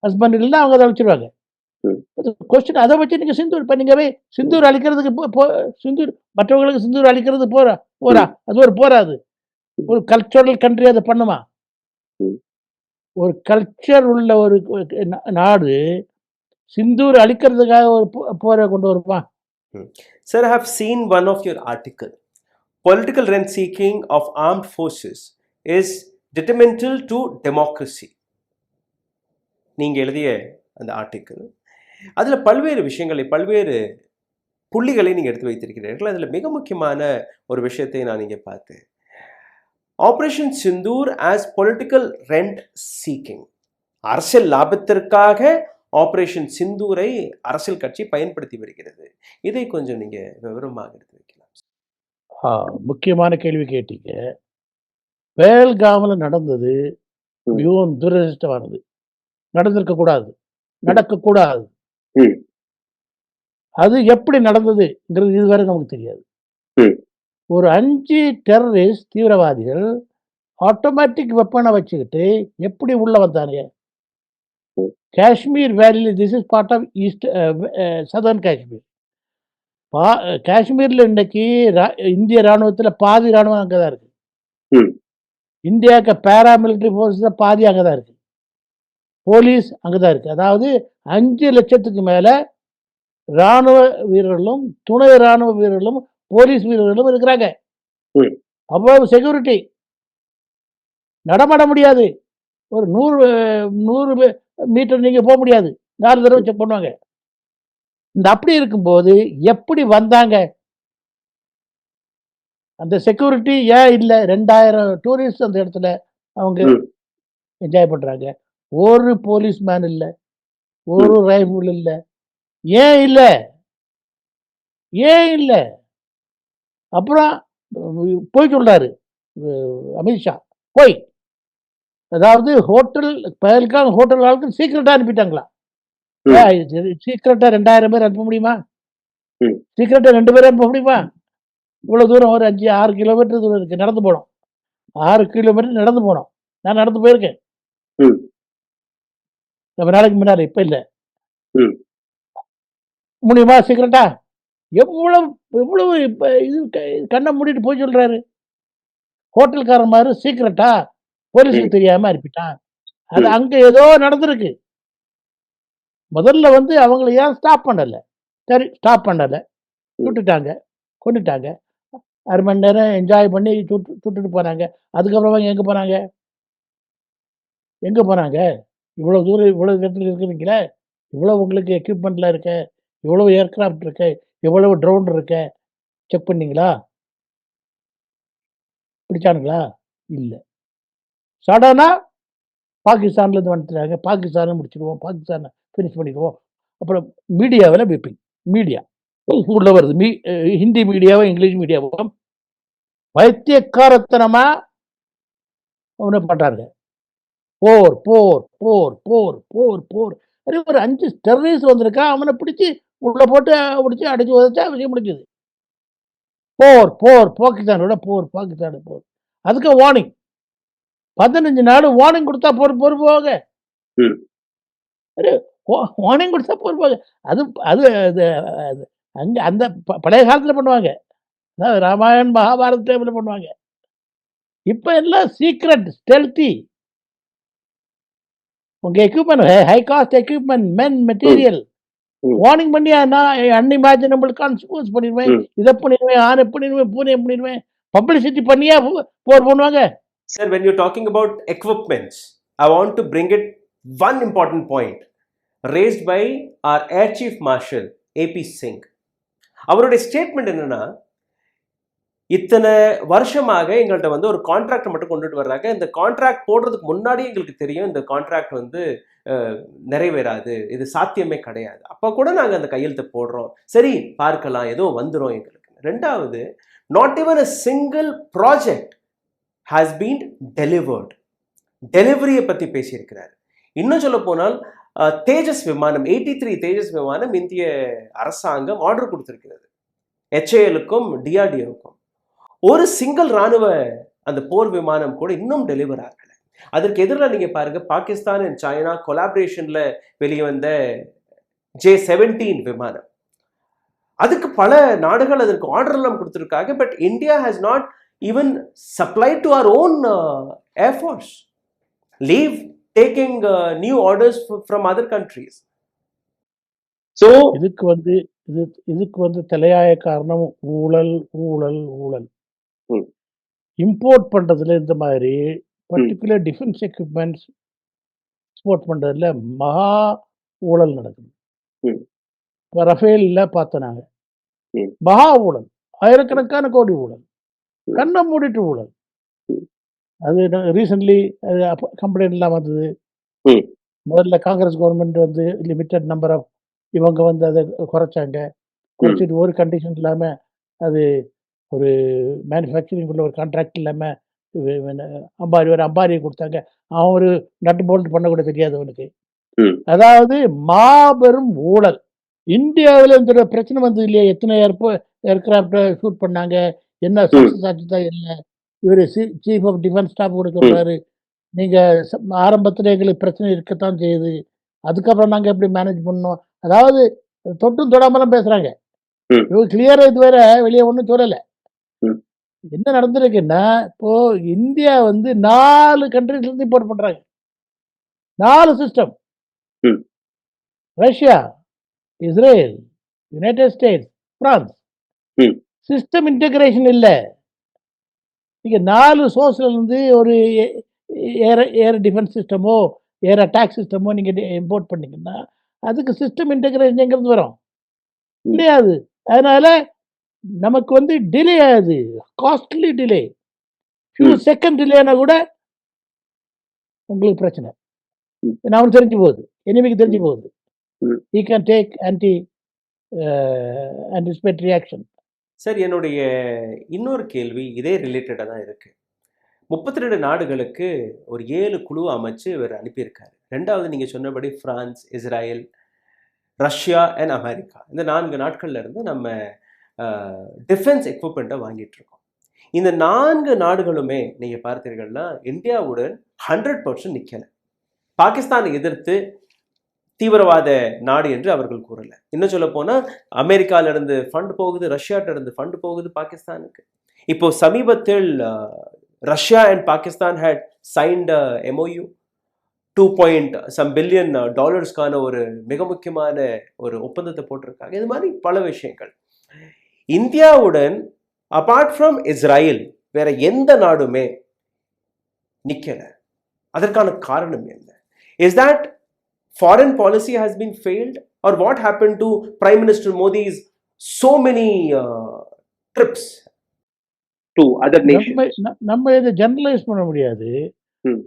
ஹஸ்பண்ட் இல்லைன்னா அவங்க அதை வச்சிருவாங்க. ம். கொஸ்டின் அதை வச்சு நீங்க சிந்தூர் இப்ப நீங்க சிந்தூர் அழிக்கிறதுக்கு சிந்தூர் மற்றவங்களுக்கு சிந்தூர் அழிக்கிறது போறா அது ஒரு போராது. ஒரு கல்ச்சரல் கண்ட்ரி அதை பண்ணுமா? ம். ஒரு கல்ச்சர் உள்ள ஒரு நாடு சிந்தூர் அழிக்கிறதுக்காக ஒரு போரை கொண்டு வருமா? Sir, I have seen one of your article. Political rent seeking of armed forces is detrimental to democracy. நீங்க எழுதிய அந்த ஆர்டிக்கிள் அதுல பல்வேறு விஷயங்களை பல்வேறு புள்ளிகளை நீங்க எடுத்து வைத்திருக்கிறீர்கள். அதுல மிக முக்கியமான ஒரு விஷயத்தை நான் இங்கே பார்த்தேன். Operation Sindoor as political rent seeking, அரசியல் லாபத்திற்காக ஆபரேஷன் சிந்தூரை அரசியல் கட்சி பயன்படுத்தி வருகிறது. இதை கொஞ்சம் நீங்க விவரமாக எடுத்து வைக்கலாம். முக்கியமான கேள்வி கேட்டீங்க. பேல்காம்ல நடந்தது மிகவும் துரதிருஷ்டமானது. நடந்திருக்க கூடாது, நடக்கக்கூடாது. ம். அது எப்படி நடந்ததுங்கிறது இதுவரை நமக்கு தெரியாது. ம். ஒரு 5 டெரரிஸ்ட் தீவிரவாதிகள் ஆட்டோமேட்டிக் வெப்பனை வச்சுக்கிட்டு எப்படி உள்ள வந்தானுங்க? காஷ்மீர் வேலியில், this is part of east southern Kashmir. காஷ்மீரில் இன்னைக்கு இந்திய ராணுவத்தில் பாதி ராணுவம் அங்கே தான் இருக்கு. ம். இந்தியாவுக்கு பேராமிலிட்டரி ஃபோர்ஸஸ் பாதி அங்கே தான் இருக்கு. போலீஸ் அங்கே தான் இருக்கு. அதாவது 5 லட்சத்துக்கு மேலே ராணுவ வீரர்களும் துணை ராணுவ வீரர்களும் போலீஸ் வீரர்களும் இருக்கிறாங்க. ம். அவ்வளவு செக்யூரிட்டி. நடமாட முடியாது. ஒரு 100 மீட்டர் நீங்க போக முடியாது. 4 தடவை செக் பண்ணுவாங்க. இந்த அப்படி இருக்கும்போது எப்படி வந்தாங்க? அந்த செக்யூரிட்டி ஏன் இல்லை? 2000 டூரிஸ்ட் அந்த இடத்துல அவங்க ம். என்ஜாய் பண்றாங்க. ஒரு போலீஸ்மேன் இல்லை, ஒரு ரைபிள் இல்லை. ஏன் இல்லை? ஏன் இல்லை? அப்புறம் போய் சொல்றாரு அமித்ஷா போய், அதாவது ஹோட்டல் பகல்காம் ஹோட்டல் ஆளுக்கு சீக்கிரட்டா அனுப்பிட்டாங்களா? சீக்கிரட்டா 2000 பேர் அனுப்ப முடியுமா? ம். சீக்கிரட்டா 2 பேர் அனுப்ப முடியுமா? இவ்வளவு தூரம் ஒரு 5-6 கிலோமீட்டர் தூரம் இருக்கு, நடந்து போனோம். 6 கிலோமீட்டர் நடந்து போனோம். நான் நடந்து போயிருக்கேன். ம். ரொம்ப நாளைக்கு முன்னாடி, இப்ப இல்ல. ம். முடியுமா சீக்கிரட்டா? எவ்வளவு எவ்வளவு இப்ப இது கண்ணை மூடிட்டு போய் சொல்றாரு. ஹோட்டல்காரன் மாதிரி சீக்கிரட்டா போலீஸுக்கு தெரியாம அனுப்பிட்டான். அது அங்க ஏதோ நடந்திருக்கு. முதல்ல வந்து அவங்கள ஏன் ஸ்டாப் பண்ணல? சரி, ஸ்டாப் பண்ணல, சுட்டுட்டாங்க, கொண்டுட்டாங்க. 1/2 மணி நேரம் என்ஜாய் பண்ணி சுட்டுட்டு போனாங்க. அதுக்கப்புறமா எங்க போனாங்க? எங்க போனாங்க? இவ்வளவு தூரம் இவ்வளவு இடத்துல இருக்கிறீங்களே, இவ்வளவு உங்களுக்கு எக்யூப்மெண்ட்ல இருக்க, இவ்வளவு ஏர்கிராஃப்ட் இருக்கு, இவ்வளவு ட்ரோன் இருக்க, செக் பண்ணீங்களா? பிடிச்சானுங்களா? இல்ல. சடனா பாகிஸ்தான்ல இருந்து வந்துட்டாங்க. பாகிஸ்தானை முடிச்சிடுவோம், பாகிஸ்தானை ஃபினிஷ் பண்ணிடுவோம். அப்புறம் மீடியாவில் பிப்பிங் மீடியா உள்ள வருது. ஹிந்தி மீடியாவோ இங்கிலீஷ் மீடியாவோ வைத்தியக்காரத்தனமா ஒன்று பண்றாங்க. போர் போர் போர் போர் போர் போர் ஒரு 5 டெரரிஸ்ட் வந்திருக்கா, அவனை பிடிச்சி உள்ள போட்டு பிடிச்சி அடிச்சு உதச்சா விஷயம் முடிஞ்சது. போர் போர் பாகிஸ்தானோட போர், பாகிஸ்தானோட போர். அதுக்கு வார்னிங் 15 நாடு வார்னிங் கொடுத்தா போர் போர் போக வார்னிங் கொடுத்தா போர் போக. அது அது அது அது அங்க அந்த பழைய காலத்துல பண்ணுவாங்க. அதாவது ராமாயண் மகாபாரத டைம்ல பண்ணுவாங்க. இப்ப எல்லாம் சீக்ரெட் ஸ்டெல்தி. உங்க எக்யூப்மெண்ட் ஹை காஸ்ட் எக்யூப்மெண்ட் மென் மெட்டீரியல் வார்னிங் பண்ணி நான் அன்இமேஜினபிள் கான்சிக்வன்ஸ் பண்ணிடுவேன், இதை பண்ணிடுவேன், ஆனை பண்ணிடுவேன், பூனை பண்ணிடுவேன், பப்ளிசிட்டி பண்ணியா போர் பண்ணுவாங்க. Sir, when you're talking about equipments, I want to bring it one important point raised by our Air Chief Marshal AP Singh. அவருடைய ஸ்டேட்மெண்ட் என்னன்னா, இத்தனை வருஷமாக எங்கள்கிட்ட வந்து ஒரு கான்ட்ராக்ட் மட்டும் கொண்டுட்டு வர்றாங்க. இந்த கான்ட்ராக்ட் போடுறதுக்கு முன்னாடி எங்களுக்கு தெரியும் இந்த கான்ட்ராக்ட் வந்து நிறைவேறாது, இது சாத்தியமே கிடையாது. அப்போ கூட நாங்கள் அந்த கையெழுத்து போடுறோம், சரி பார்க்கலாம், ஏதோ வந்துடும் எங்களுக்கு. ரெண்டாவது, not even a single project has been delivered. டெலிவரியை பற்றி பேசியிருக்கிறார். இன்னும் சொல்ல போனால் தேஜஸ் விமானம் 83 தேஜஸ் விமானம் இந்திய அரசாங்கம் ஆர்டர் கொடுத்திருக்கிறது HAL-க்கும் DRDO-க்கும். ஒரு சிங்கிள் ராணுவ அந்த போர் விமானம் கூட இன்னும் டெலிவர் ஆகலை. அதற்கு எதிராக நீங்க பாருங்க, பாகிஸ்தான் அண்ட் சைனா கொலாபரேஷன்ல வெளிவந்த J-17 விமானம், அதுக்கு பல நாடுகள் அதற்கு ஆர்டர் எல்லாம் கொடுத்திருக்காங்க. But India has not even supplied to our own air force, leave taking new orders from other countries. So இதுக்கு வந்து தலையாய காரணம் ஊழல் ஊழல் ஊழல். இம்போர்ட் பண்றதுல இந்த மாதிரி பர்டிகுலர் டிஃபென்ஸ் எக்யூப்மெண்ட்ஸ் எக்ஸ்போர்ட் பண்றதுல மகா ஊழல் நடக்குது. இப்போ ரஃபேல்ல பார்த்தோம் நாங்க, மகா ஊழல், ஆயிரக்கணக்கான கோடி ஊழல், கண்ணை மூடிட்டு ஊழல். அது ரீசென்ட்லி கம்ப்ளைண்ட் எல்லாம் வந்தது. முதல்ல காங்கிரஸ் கவர்மெண்ட் வந்து லிமிட்டட் நம்பர் ஆஃப் இவங்க வந்து அதை குறைச்சாங்க. குறைச்சிட்டு ஒரு கண்டிஷன் இல்லாமல் அது ஒரு மேனுஃபேக்சரிங் உள்ள ஒரு கான்ட்ராக்ட் இல்லாமல் அம்பாரியை கொடுத்தாங்க. அவன் ஒரு நட்டு போல்ட் பண்ண கூட தெரியாது அவனுக்கு. அதாவது மாபெரும் ஊழல். இந்தியாவில் இந்த பிரச்சனை வந்தது இல்லையா, எத்தனை ஏர்கிராப்டை ஷூட் பண்ணாங்க, என்ன சக்ஸஸ் ஆச்சுதான் இல்லை. இவர் சீஃப் ஆஃப் டிஃபென்ஸ் ஸ்டாஃப் கூட சொல்றாரு, நீங்கள் ஆரம்பத்தில் எங்களுக்கு பிரச்சனை இருக்கத்தான் செய்யுது, அதுக்கப்புறம் நாங்கள் எப்படி மேனேஜ் பண்ணோம். அதாவது தொட்டும் தொடாமலாம் பேசுறாங்க. இவங்க கிளியரா இதுவரை வெளியே ஒன்றும் சொல்லலை. என்ன நடந்திருக்குன்னா, இப்போ இந்தியா வந்து 4 கண்ட்ரிஸ்ல இருந்து இம்போர்ட் பண்றாங்க. 4 system, Russia, Israel, United states, France. System integration இல்லை. நீங்க 4 சோர்ஸ்ல இருந்து ஒரு ஏர் டிஃபென்ஸ் சிஸ்டமோ ஏர் அட்டாக் சிஸ்டமோ நீங்க இம்போர்ட் பண்ணீங்கன்னா அதுக்கு சிஸ்டம் இன்டகிரேஷன் எங்கிறது வரும்? கிடையாது. அதனால நமக்கு வந்து டிலே ஆகுது, காஸ்ட்லி டிலே. ஃபியூ செகண்ட் டிலேனா கூட உங்களுக்கு பிரச்சனை. அவனுக்கு தெரிஞ்சு போகுது, எனிமிக்கு தெரிஞ்சு போகுது. he can take anticipatory reaction. Sir, என்னுடைய இன்னொரு கேள்வி இதே ரிலேட்டடாக தான் இருக்கு. 32 நாடுகளுக்கு ஒரு 7 குழு அமைச்சு இவர் அனுப்பியிருக்காரு. ரெண்டாவது, நீங்கள் சொன்னபடி France, Israel, Russia and America, இந்த 4 நாட்கள்ல இருந்து நம்ம டிஃபென்ஸ் எக்யூப்மெண்ட்டை வாங்கிட்டு இருக்கோம். இந்த 4 நாடுகளுமே நீங்கள் பார்த்தீர்கள்னா இந்தியாவுடன் 100% நிற்கலை. பாகிஸ்தானை எதிர்த்து தீவிரவாத நாடு என்று அவர்கள் கூறலை. இன்னும் சொல்ல போனால் அமெரிக்காவிலிருந்து ஃபண்ட் போகுது, ரஷ்யாட்டிலிருந்து ஃபண்ட் போகுது பாகிஸ்தானுக்கு. இப்போ சமீபத்தில் Russia and Pakistan had signed MOU $2 billion ஒரு மிக முக்கியமான ஒரு ஒப்பந்தத்தை போட்டிருக்காங்க. இது மாதிரி பல விஷயங்கள். இந்தியாவுடன் அபார்ட் ஃப்ரம் இஸ்ரேல் வேற எந்த நாடுமே நிக்கல. அதற்கான காரணம் என்ன? Is that foreign policy has been failed, or what happened to Prime Minister Modi's so many trips to other nations? நம்ம இதை ஜெனரலைஸ் பண்ண முடியாது.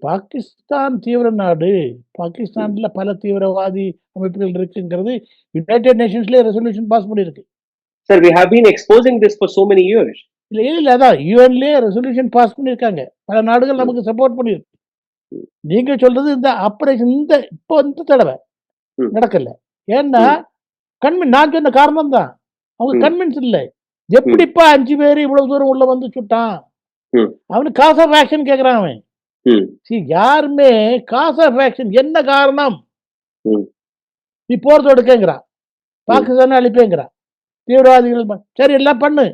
பாகிஸ்தான் தீவிர நாடு, பாகிஸ்தான்ல பல தீவிரவாதி அமைப்புகள் இருக்குங்கிறது யுனைடெட் நேஷன்ஸ்ல ரெசல்யூஷன் பாஸ் பண்ணிருக்கு. Sir, we have been exposing this for so many years. இல்ல அதான் யூஎன்லயே ரெசல்யூஷன் பாஸ் பண்ணிருக்காங்க. பல நாடுகள் நமக்கு சப்போர்ட் பண்ணிருக்கு. நீங்க சொல்றது இந்த ஆபரேஷன் இப்போ இந்த தடவை ம். நடக்கல. ஏன்னா நான் சொன்ன காரணம் தான். அவங்க ம். கன்வின்ஸ் இல்ல. எப்படிப்பா 5 பேரு இவ்வளவு தூரம் உள்ள வந்து சுட்டான்? ம். அவனுக்கு காஸ் ஆஃப் ஆக்ஷன் கேட்கிறான் அவன். ம். யாருமே காஸ் ஆஃப் ஆக்ஷன் என்ன காரணம்? ம். நீ போர் தொடுக்கங்கிறான். பாகிஸ்தானை அழிப்பேங்கிறான். தீவிரவாதிகள் சரி எல்லாம் பண்ணு.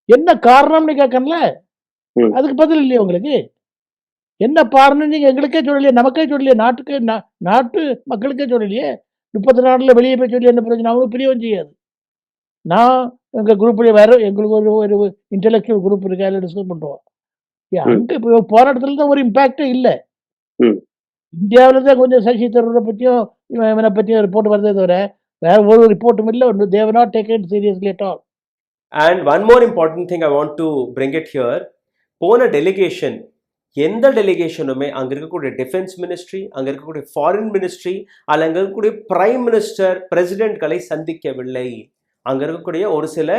என்ன காரணம்னு கேட்கணும்ல? ம். அதுக்கு பதில் இல்லையே உங்களுக்கு? என்ன காரணம் நீங்க எங்களுக்கே சொல்லலையே, நமக்கே சொல்லலையே, நாட்டு மக்களுக்கே சொல்லலையே. 34ல வெளியே போய் சொல்லி என்ன பிரயோஜனம்? அவங்களுக்கு புரியவும் செய்யாது. நான் எங்க குரூப்ல வேற எங்களுக்கு ஒரு இன்டெலெக்சுவல் குரூப் இருக்கு. அதில டிஸ்கஸ் பண்றோம். அங்க போற இடத்துல தான் ஒரு இம்பாக்டே இல்ல. ம். இந்தியாவில தான் கொஞ்சம் சசி தரூரை பத்தியும், இவனை பத்தியும் ரிப்போர்ட் வருதே தவிர, வேற ஒரு ரிப்போர்ட்டும் இல்ல. They have not taken it seriously at all. And one more important thing I want to bring it here. போன டெலிகேஷன் எந்த டெலிகேஷனுமே அங்க இருக்கக்கூடிய டிஃபென்ஸ் மினிஸ்ட்ரி, அங்க இருக்கக்கூடிய ஃபாரின் மினிஸ்ட்ரி, அல்ல அங்க இருக்கக்கூடிய பிரைம் மினிஸ்டர், பிரசிடென்ட்களை சந்திக்கவில்லை. அங்க இருக்கக்கூடிய ஒரு சில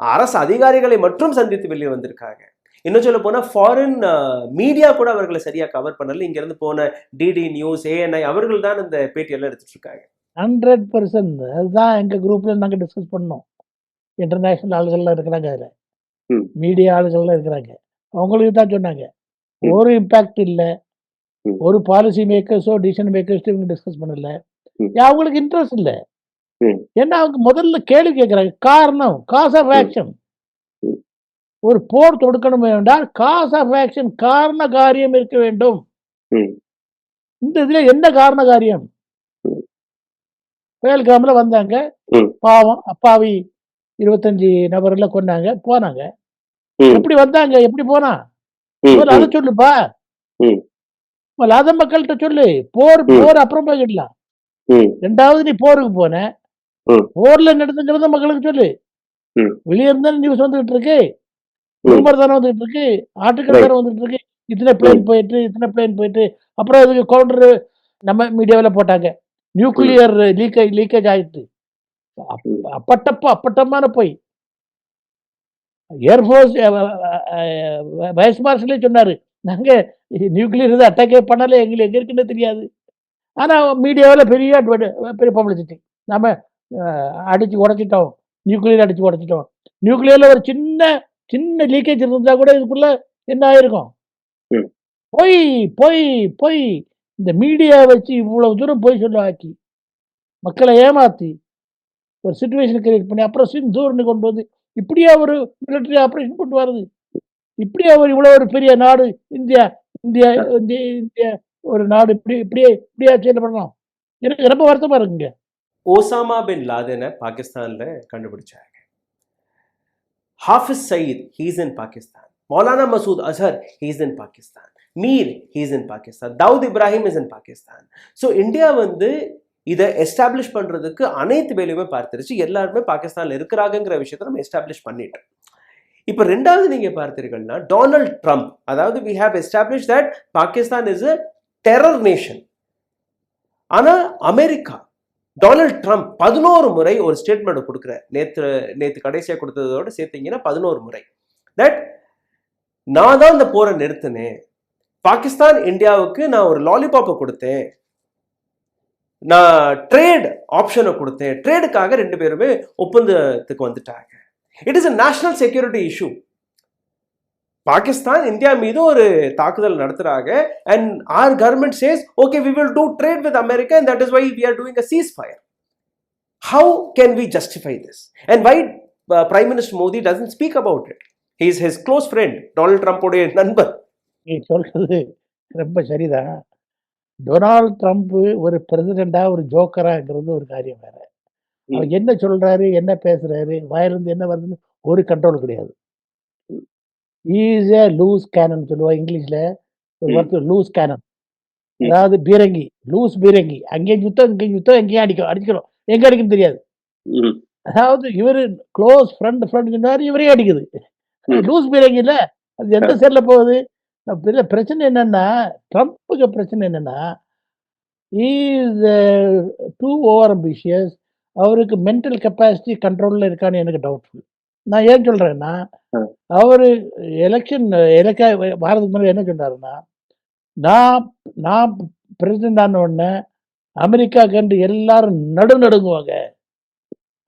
அரசு அதிகாரிகளை மட்டும் சந்தித்து வெளியே வந்திருக்காங்க. இன்னும் சொல்ல போனா ஃபாரின் மீடியா கூட அவர்களை சரியா கவர் பண்ணல. இங்க இருந்து போன டிடி நியூஸ், ஏஎன்ஐ அவர்கள் தான் இந்த பேட்டியெல்லாம் எடுத்துட்டு இருக்காங்க. 100% அதுதான் எங்க குரூப்ல நாங்க டிஸ்கஸ் பண்ணோம். இன்டர்நேஷனல் ஆளுகள்லாம் இருக்கிறாங்க அதுல. ம். மீடியா ஆளுகள்லாம் இருக்கிறாங்க. அவங்களுக்கு தான் சொன்னாங்க. ம். ஒரு இம்பாக்ட் இல்ல. ம். ஒரு பாலிசி மேக்கர்ஸோ, டிசிஷன் மேக்கர்ஸோ இவங்க டிஸ்கஸ் பண்ணல. ம். அவங்களுக்கு இன்ட்ரெஸ்ட் இல்ல. ம். ஏன்னா அவங்க முதல்ல கேள்வி கேட்கிறாங்க. காரணம், காஸ் ஆஃப் ஆக்ஷன். ம். ஒரு போர் தொடுக்கணும் என்றால் காஸ் ஆஃப் ஆக்ஷன், காரண காரியம் இருக்க வேண்டும். ம். இந்த இதுல என்ன காரண காரியம்? ம். பேல்காம்ல வந்தாங்க. ம். பாவம் அப்பாவி 25 நபர்களை கொன்னாங்க, போனாங்க. ம். எப்படி வந்தாங்க? எப்படி போனா? ம். முதல்ல அதை சொல்லுப்பா. ம். முதல்ல அதை மக்கள்கிட்ட சொல்லு. போர் அப்புறம் போய்கிடலாம். ம். 2வது நீ போருக்கு போன. ம். போர்ல நடந்துங்கிறத மக்களுக்கு சொல்லு. ம். வெளியே இருந்தாலும் நியூஸ் வந்துகிட்டு இருக்கு. ம். ரூமர் தானே வந்துட்டு இருக்கு. Article Right. தானே வந்துட்டு இருக்கு. இத்தனை பிளேன் போயிட்டு அப்புறம் அதுக்கு கவுண்டர் நம்ம மீடியாவில் போட்டாங்க. நியூக்ளியர் லீக்கேஜ் ஆயிடுச்சு. அப்பட்டமான போய் ஏர்ஃபோர்ஸ் வைஸ் மார்ஷலே சொன்னாரு. நாங்க நியூக்ளியர் இது அட்டாக்கே பண்ணல, எங்களுக்கு எங்க இருக்குன்னு தெரியாது. ஆனா மீடியாவில் பெரிய பப்ளிசிட்டி. நாம அடிச்சு உடைச்சிட்டோம், நியூக்ளியர் அடிச்சு உடைச்சிட்டோம். நியூக்ளியர்ல ஒரு சின்ன லீக்கேஜ் இருந்தா கூட இதுக்குள்ள என்ன ஆயிருக்கும்? ம். போய் இந்த மீடியா வச்சு இவ்வளவு தூரம் போய் சொல்ல ஆக்கி மக்களை ஏமாத்தி ஒரு சிச்சுவேஷன் கிரியேட் பண்ணி அப்புறம் சிந்தூர்னு கொண்டு வந்து இப்படியே ஒரு மிலிட்டரி ஆபரேஷன் கொண்டு வருது. இப்படியே இவ்வளவு ஒரு பெரிய நாடு இந்தியா இந்தியா இந்தியா ஒரு நாடு இப்படியா செயல்படணும். எனக்கு ரொம்ப வருத்தமா இருக்குங்க. ஓசாமா பின் லாதனை பாகிஸ்தான்ல கண்டுபிடிச்சாங்க. Hafiz Saeed, he's in Pakistan. Maulana Masood Azhar, he's in Pakistan. Mir, he's in Pakistan. Dawood Ibrahim is in Pakistan. So India வந்து இதை எஸ்டாப்ளிஷ் பண்றதுக்கு அனைத்து வேலையுமே பார்த்துருச்சு. எல்லாருமே பாகிஸ்தான்ல இருக்கிறாங்கிற விஷயத்தை நம்ம எஸ்டாப்ளிஷ் பண்ணிட்டோம். இப்போ 2வது நீங்க பார்த்தீர்கள்னா டொனால்ட் ட்ரம்ப், அதாவது we have established that Pakistan is a terror nation. ஆனா அமெரிக்கா டொனால்ட் ட்ரம்ப் 11 முறை ஒரு ஸ்டேட்மெண்ட் கொடுக்குறார். நேத்து கடைசியா கொடுத்ததோட சேர்த்தீங்கன்னா 11 முறை தட் நான் தான் இந்த போரை நிறுத்தினேன், பாகிஸ்தான் இந்தியாவுக்கு நான் ஒரு லாலிபாப்பை கொடுத்தேன், நான் ட்ரேட் ஆப்ஷனை கொடுத்தேன், ட்ரேடுக்காக 2 பேருமே ஒப்பந்தத்துக்கு வந்துட்டாங்க. It is a national security issue. Pakistan India மீது ஒரு தாக்குதல் நடத்துறாங்க and our government says okay we will do trade with America and that is why we are doing a ceasefire. How can we justify this? And why Prime Minister Modi doesn't speak about it? He is his close friend, Donald Trump உடைய நண்பர். நீ சொல்றது ரொம்ப சரிதான். Donald Trump ஒரு பிரசிடெண்டா ஒரு ஜோக்கராங்கிறது ஒரு காரியம் வேற. அவர் என்ன சொல்றாரு, என்ன பேசுறாரு, வாயிலிருந்து என்ன வருதுன்னு ஒரு கண்ட்ரோல் கிடையாது. இஸ் ஏ லூஸ் கேனன் சொல்லுவா இங்கிலீஷ்ல. ஒரு வார்த்தை லூஸ் கேனன். அதாவது பீரங்கி, லூஸ் பீரங்கி. அங்கேயும் யுத்தம், இங்கேயும் யுத்தம், எங்கேயும் அடிக்கணும். எங்க அடிக்குன்னு தெரியாது. அதாவது இவரு க்ளோஸ் ஃப்ரெண்ட் சொன்னாரு, இவரே அடிக்குது. லூஸ் பீரங்கி இல்ல. அது எந்த சைட்ல போகுது? பிரச்சனை என்னன்னா, ட்ரம்ப்புக்கு பிரச்சனை என்னன்னா, இஸ் டூ ஓவர் அம்பிஷியஸ். அவருக்கு மென்டல் கெப்பாசிட்டி கண்ட்ரோல்ல இருக்கான்னு எனக்கு டவுட்ஃபுல். நான் ஏன் சொல்றேன்னா, அவரு எலெக்ஷன் வரதுக்கு முன்னாடி என்ன சொன்னாருன்னா, நான் நான் பிரசிடென்ட் ஆன உடனே அமெரிக்கா கண்டு எல்லாரும் நடுங்குவாங்க.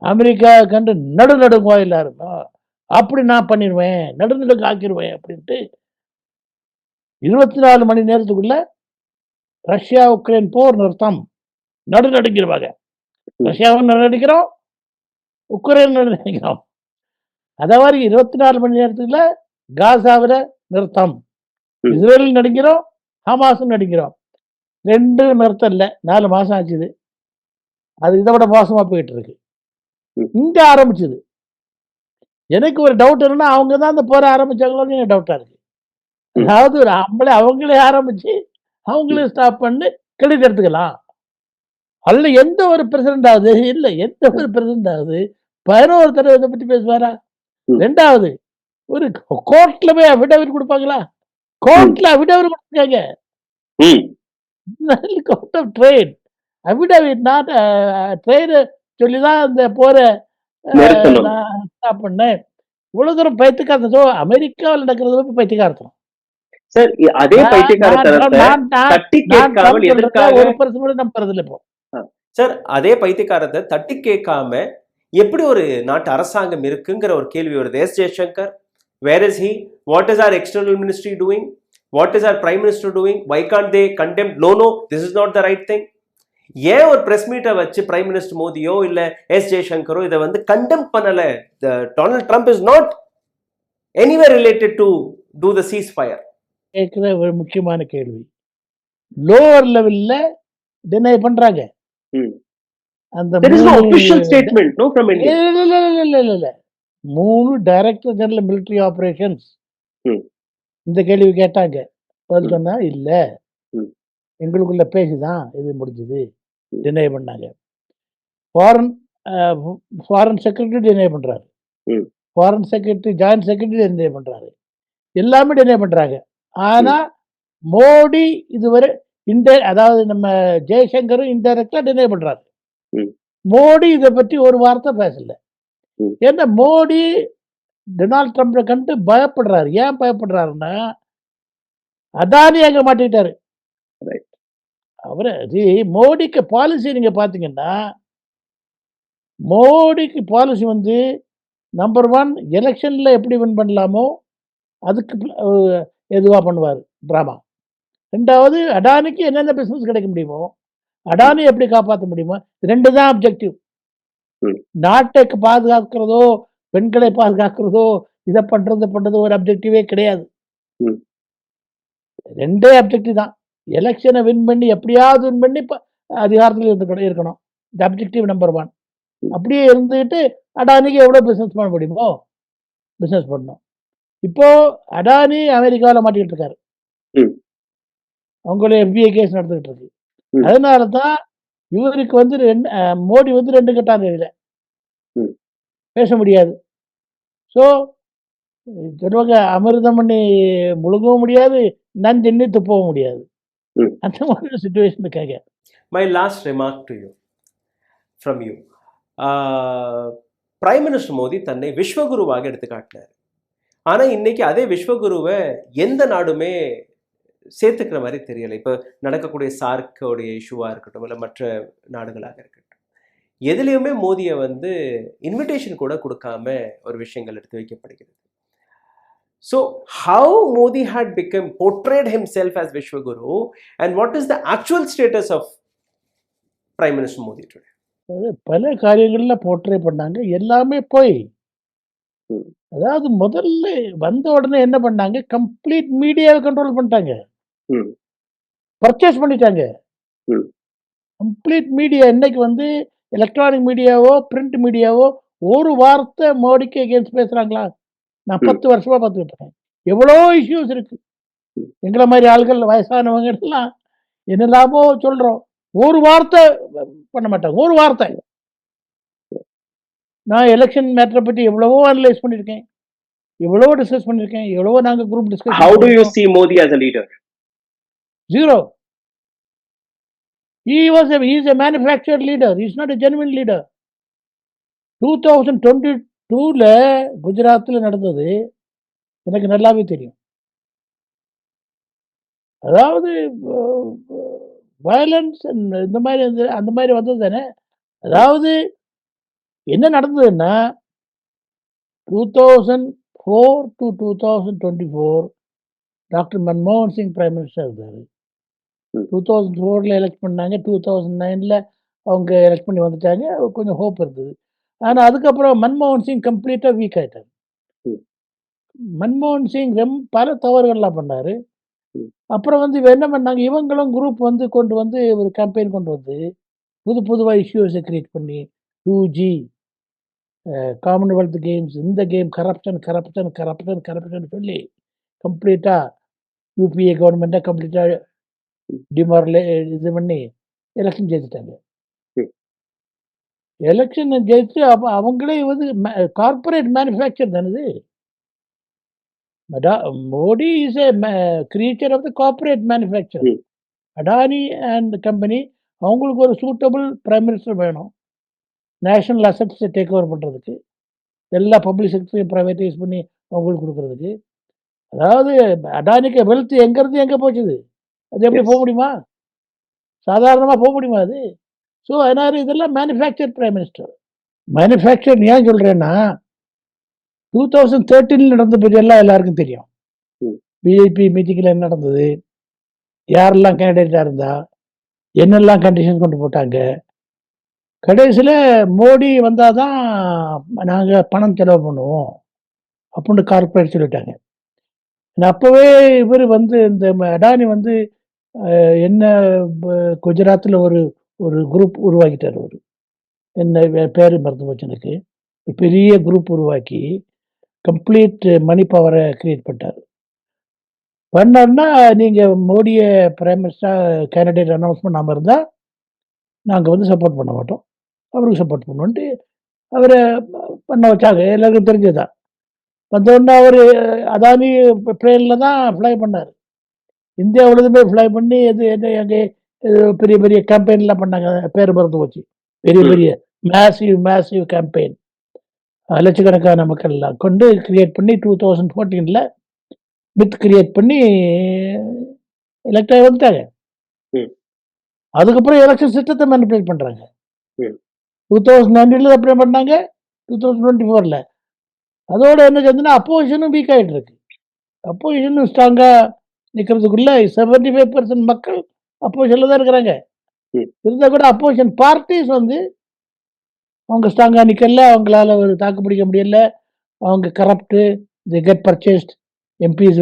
அமெரிக்கா கண்டு நடுங்குவா எல்லாரும். அப்படி நான் பண்ணிடுவேன், நடுநடுங்க ஆக்கிடுவேன் அப்படின்ட்டு 24 மணி நேரத்துக்குள்ள ரஷ்யா உக்ரைன் போர் நிறுத்தம், நடுநடுங்கிடுவாங்க. ரஷ்யாவும் நடுநடுக்கிறோம், உக்ரைன் நடுநடுக்கிறோம். அதே மாதிரி 24 மணி நேரத்துக்குள்ள காசாவில் நிறுத்தம், இஸ்ரேல் நடுங்கிறோம், ஹமாஸும் நடுங்கிறோம். 2 நிறுத்தம் இல்லை, 4 மாசம் ஆச்சுது. அது இதை விட மோசமா போயிட்டு இருக்கு. இங்க ஆரம்பிச்சது. எனக்கு ஒரு டவுட் என்னன்னா, அவங்க தான் அந்த போரை ஆரம்பிச்சாங்களோன்னு எனக்கு டவுட்டா இருக்கு. அதாவது ஒரு அவங்களே ஆரம்பிச்சு அவங்களே ஸ்டாப் பண்ணி கிரெடிட் எடுத்துக்கலாம். அல்ல எந்த ஒரு பிரசிடென்ட் ஆகுது இல்ல, எந்த ஒரு பிரசிடென்ட் ஆகுது 11 தடவை இதை பத்தி பேசுவாரா? ரெண்டாவது, ஒரு கோர்ட்ல போய் அபிடவிட் கொடுப்பாங்களா? கோர்ட்ல அபிடவிட் கொடுத்துருக்காங்க. Court of trade affidavit not trade சொல்லிதான் அந்த போரை நான் ஸ்டாப் பண்ணேன். இவ்வளவு தூரம் பைத்தியக்காரத்தனம். அமெரிக்காவில் நடக்கிறது பைத்தியக்காரத்தனம். சார், அதே பைத்தியக்காரத்தனத்தை தட்டி கேட்காமல் எதற்காக ஒரு பர்சன்ட் நம்புறது இல்லை இப்போ. சார், அதே பைத்தியக்காரத்தை தட்டி கேட்காம எப்படி ஒரு நாட்டு அரசாங்கம் இருக்குங்கிற ஒரு கேள்வி வருது. S Jaishankar, where is he? What is our external ministry doing? What is our prime minister doing? Why can't they condemn? No, this is not the right thing. ஏன் ஒரு பிரஸ் மீட்டை வச்சு பிரைம் மினிஸ்டர் மோடியோ இல்ல எஸ் ஜெய்சங்கரோ இதை வந்து condemn பண்ணல? Donald Trump is not anywhere related to to the ceasefire. கேட்கிற ஒரு முக்கியமான கேள்வி. லோவர் லெவல்ல டினை பண்றாங்க. அந்த மூணு டைரக்டர் ஜெனரல் மிலிட்டரி ஆபரேஷன்ஸ் இந்த கேள்வி கேட்டாங்க. பதில் சொன்னா இல்ல, எங்களுக்குள்ள பேசிதான் இது முடிஞ்சது, டினை பண்ணாங்க. ஃபாரின் செக்ரட்டரி டினை பண்றாரு, foreign secretary joint secretary deny பண்றாரு, எல்லாமே டினை பண்றாங்க. ஆனா மோடி இதுவரை அதாவது நம்ம ஜெய்சங்கரும் இன்டைரக்டா டினை பண்றாரு. மோடி இதை பற்றி ஒரு வார்த்தை பேசல. ஏன்னா மோடி டொனால்ட் ட்ரம்ப் கண்டு பயப்படுறாரு. ஏன் பயப்படுறாருன்னா, அதானி அங்க மாட்டிட்டாரு. அவரு மோடிக்கு பாலிசி நீங்க பாத்தீங்கன்னா, மோடிக்கு பாலிசி வந்து நம்பர் 1 எலெக்ஷன்ல எப்படி வின் பண்ணலாமோ அதுக்கு எதுவா பண்ணுவார் டிராமா. ரெண்டாவது, அடானிக்கு என்னென்ன பிசினஸ் கிடைக்க முடியுமோ, அடானி எப்படி காப்பாற்ற முடியுமோ, 2 தான் அப்ஜெக்டிவ். நாட்டை பாதுகாக்கிறதோ பெண்களை பாதுகாக்கிறதோ இதை பண்றது ஒரு அப்ஜெக்டிவே கிடையாது. 2 அப்ஜெக்டிவ் தான். எலெக்ஷனை வின் பண்ணி எப்படியாவது வின் பண்ணி அதிகாரத்தில் இருக்கணும், இந்த அப்ஜெக்டிவ் நம்பர் 1. அப்படியே இருந்துட்டு அடானிக்கு எவ்வளவு பிசினஸ் பண்ண முடியுமோ பிசினஸ் பண்ணணும். இப்போ அடானி அமெரிக்காவில் மாட்டிக்கிட்டு இருக்காரு, அவங்களே FBI கேஸ் நடந்துகிட்டு இருக்கு. அதனாலதான் இவருக்கு வந்து மோடி வந்து 2 கட்டாங்க, இதுல பேச முடியாது. ஸோ சொல்லுவாங்க, அமிர்தம் பண்ணி முழுங்கவும் முடியாது, நஞ்செண்ணி துப்பவும் முடியாது. அந்த மாதிரி சிச்சுவேஷன் இருக்காங்க. My last remark to you from you. Prime minister Modi தன்னை விஸ்வகுருவாக எடுத்து காட்டினார். ஆனால் இன்னைக்கு அதே விஸ்வகுருவை எந்த நாடுமே சேர்த்துக்கிற மாதிரி தெரியலை. இப்போ நடக்கக்கூடிய சார்க்கோடைய இஷ்யூவாக இருக்கட்டும், இல்லை மற்ற நாடுகளாக இருக்கட்டும், எதுலேயுமே மோடியை வந்து இன்விடேஷன் கூட கொடுக்காம ஒரு விஷயங்கள் எடுத்து வைக்கப்படுகிறது. So how Modi had become portrayed himself as Vishwaguru, and what is the actual status of Prime Minister Modi today? பல காரியங்கள்ல போர்ட்ரே பண்ணாங்க, எல்லாமே போய். அதாவது முதல்ல வந்த உடனே என்ன பண்ணாங்க, கம்ப்ளீட் மீடியாவை கண்ட்ரோல் பண்ணிட்டாங்க, பர்ச்சேஸ் பண்ணிட்டாங்க. கம்ப்ளீட் மீடியா இன்னைக்கு வந்து எலக்ட்ரானிக் மீடியாவோ பிரிண்ட் மீடியாவோ ஒரு வார்த்தை மோடிக்கு அகேன்ஸ்ட் பேசுறாங்களா? நான் 10 வருஷமா பார்த்துக்கிட்டு இருக்கேன். எவ்வளோ இஷ்யூஸ் இருக்கு. எங்களை மாதிரி ஆள்கள் வயசானவங்க எல்லாம் என்னெல்லாமோ சொல்றோம், ஒரு வார்த்தை பண்ண மாட்டாங்க, ஒரு வார்த்தை. நான் எலெக்ஷன் மேட்டரை பற்றி எவ்வளவோ அனலைஸ் பண்ணியிருக்கேன், எவ்வளவோ டிஸ்கஸ் பண்ணியிருக்கேன், எவ்வளவோ நாங்கள் group discuss. How do you see Modi as a leader? Zero. He is a manufactured leader. He is not a genuine leader. 2022ல குஜராத்தில் நடந்தது எனக்கு நல்லாவே தெரியும். அதாவது வயலன்ஸ் இந்த மாதிரி அந்த மாதிரி வந்தது தானே. அதாவது என்ன நடந்ததுன்னா 2004 to 2024 டாக்டர் மன்மோகன் சிங் பிரைம் மினிஸ்டர் இருந்தார். 2004 எலெக்ட் பண்ணாங்க, 2009 அவங்க எலெக்ட் பண்ணி வந்துட்டாங்க. கொஞ்சம் ஹோப் இருந்தது. ஆனால் அதுக்கப்புறம் மன்மோகன் சிங் கம்ப்ளீட்டாக வீக் ஆகிட்டார். மன்மோகன் சிங் பல தவறுகள்லாம் பண்ணார். அப்புறம் இவ என்ன பண்ணாங்க, இவங்களும் குரூப் கொண்டு வந்து ஒரு கேம்பெயின் கொண்டு வந்து புதுவாக இஷ்யூஸை கிரியேட் பண்ணி 2G காமன்வெல்த் கேம்ஸ், இந்த கேம் கரப்ஷன் சொல்லி கம்ப்ளீட்டாக யூபிஏ கவர்மெண்ட்டை கம்ப்ளீட்டாக இது பண்ணி எலெக்ஷன் ஜெயிச்சிட்டாங்க. எலெக்ஷன் ஜெயிச்சு அவங்களே கார்பரேட் மேனுஃபேக்சர் தானது. Modi is a creature of the corporate manufacture. Adani and company அவங்களுக்கு ஒரு சூட்டபிள் பிரைம் மினிஸ்டர் வேணும், நேஷனல் அசட்ஸை டேக் ஓவர் பண்ணுறதுக்கு, எல்லா பப்ளிக் செக்டரையும் ப்ரைவேட்டைஸ் பண்ணி அவங்களுக்கு கொடுக்குறதுக்கு. அதாவது அடானிக்கு வெல்த் எங்கேருந்து எங்கே போச்சுது, அது எப்படி போக முடியுமா? சாதாரணமாக போக முடியுமா அது? ஸோ அதனால் இதெல்லாம் மேனுஃபேக்சர் பிரைம் மினிஸ்டர். மேனுஃபேக்சர் ஏன் சொல்கிறேன்னா 2013 நடந்த பற்றியெல்லாம் எல்லாருக்கும் தெரியும். பிஜேபி மீட்டிங்கில் என்ன நடந்தது, யாரெல்லாம் கேண்டிடேட்டாக இருந்தா, என்னெல்லாம் கண்டிஷன் கொண்டு போட்டாங்க. கடைசியில் மோடி வந்தால் தான் நாங்கள் பணம் செலவு பண்ணுவோம் அப்படின்னு கார்பரேட் சொல்லிட்டாங்க. அப்போவே இவர் இந்த அடானி என்ன குஜராத்தில் ஒரு குரூப் உருவாக்கிட்டார். என்ன பேர் மறந்து போச்சு எனக்கு. பெரிய குரூப் உருவாக்கி கம்ப்ளீட் மணி பவரை கிரியேட் பண்ணார்னா, நீங்கள் மோடியை பிரைம் மினிஸ்டர் கேண்டிடேட் அனௌன்ஸ் பண்ணாமல் இருந்தால் நாங்கள் சப்போர்ட் பண்ண மாட்டோம், அவருக்கு சப்போர்ட் பண்ணுவோன்ட்டு அவரை பண்ண வச்சாங்க. எல்லாருக்கும் தெரிஞ்சதுதான். வந்தோடனே அவர் அதானி ட்ரெயினில் தான் ஃப்ளை பண்ணார். இந்தியா முழுதுமே ஃப்ளை பண்ணி எங்கே பெரிய பெரிய கேம்பெயின்லாம் பண்ணாங்க. பேர் மறந்து போச்சு. பெரிய மேசிவ் கேம்பெயின், லட்சக்கணக்கான மக்கள்லாம் கொண்டு கிரியேட் பண்ணி 2014 மித் கிரியேட் பண்ணி எலெக்ட் ஆகி வந்துட்டாங்க. அதுக்கப்புறம் எலெக்ஷன் சிஸ்டத்தை மேனிபுலேட் பண்ணுறாங்க. 2019 அப்படியே பண்ணாங்க, 2024 அதோட என்ன சேர்ந்துன்னா அப்போசிஷனும் வீக் ஆகிட்டு இருக்கு. அப்போசிஷனும் ஸ்ட்ராங்காக நிற்கிறதுக்குள்ள 75% மக்கள் அப்போசிஷனில் தான் இருக்கிறாங்க. இருந்தால் கூட அப்போசிஷன் பார்ட்டிஸ் அவங்க ஸ்ட்ராங்காக நிற்கல, அவங்களால ஒரு தாக்கு பிடிக்க முடியல. அவங்க கரப்டு, தி கெட் பர்ச்சேஸ்ட், எம்பிஸ்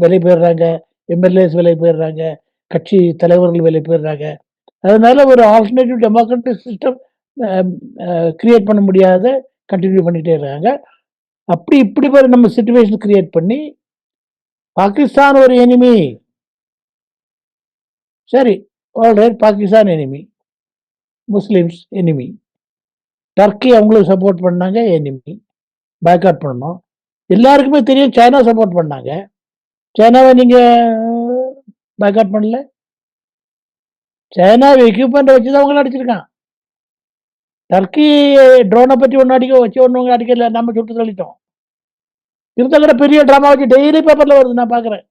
விலை போயிடுறாங்க, எம்எல்ஏஸ் விலை போயிடுறாங்க, கட்சி தலைவர்கள் விலை போயிடுறாங்க. அதனால ஒரு ஆல்டர்னேட்டிவ் டெமோக்ராட்டிக் சிஸ்டம் கிரியேட் பண்ண முடியாத கண்டினியூ பண்ணிகிட்டே இருக்காங்க. இப்படி நம்ம சிச்சுவேஷன் கிரியேட் பண்ணி பாகிஸ்தான் ஒரு எனிமி, சரி alright, Pakistan enemy, Muslims enemy, Turkey அவங்களுக்கு சப்போர்ட் பண்ணாங்க, எனிமி, பாய்காட் பண்ணணும். எல்லாருக்குமே தெரியும் சைனா சப்போர்ட் பண்ணாங்க. சைனாவை நீங்கள் பாய்காட் பண்ணல. சைனாவை எக்யூப்மெண்ட் வச்சு தான் அவங்கள அடிச்சிருக்கான். டர்க்கி ட்ரோனை பற்றி ஒன்று அடிக்கல, நம்ம சுட்டு தள்ளிட்டோம். இருந்தால் கூட பெரிய ட்ராமா வச்சு டெய்லி பேப்பரில் வருது, நான் பார்க்குறேன்.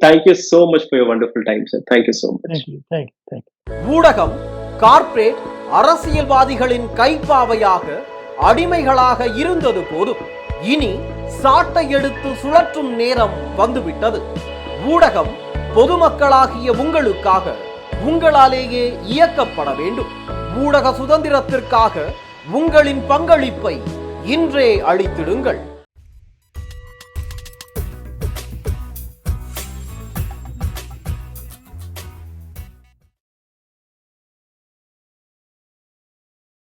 Thank you so much for your wonderful time, sir. Thank you so much. Thank you. ஊடகம் கார்ப்பரேட் அரசியல்வாதிகளின் கைப்பாவையாக அடிமைகளாக இருந்தது போதும், இனி சாட்டை எடுத்து சுழற்றும் நேரம் வந்துவிட்டது. ஊடகம் பொதுமக்களாகிய உங்களுக்காக, உங்களாலேயே இயக்கப்பட வேண்டும். ஊடக சுதந்திரத்திற்காக உங்களின் பங்களிப்பை இன்றே அளித்திடுங்கள்.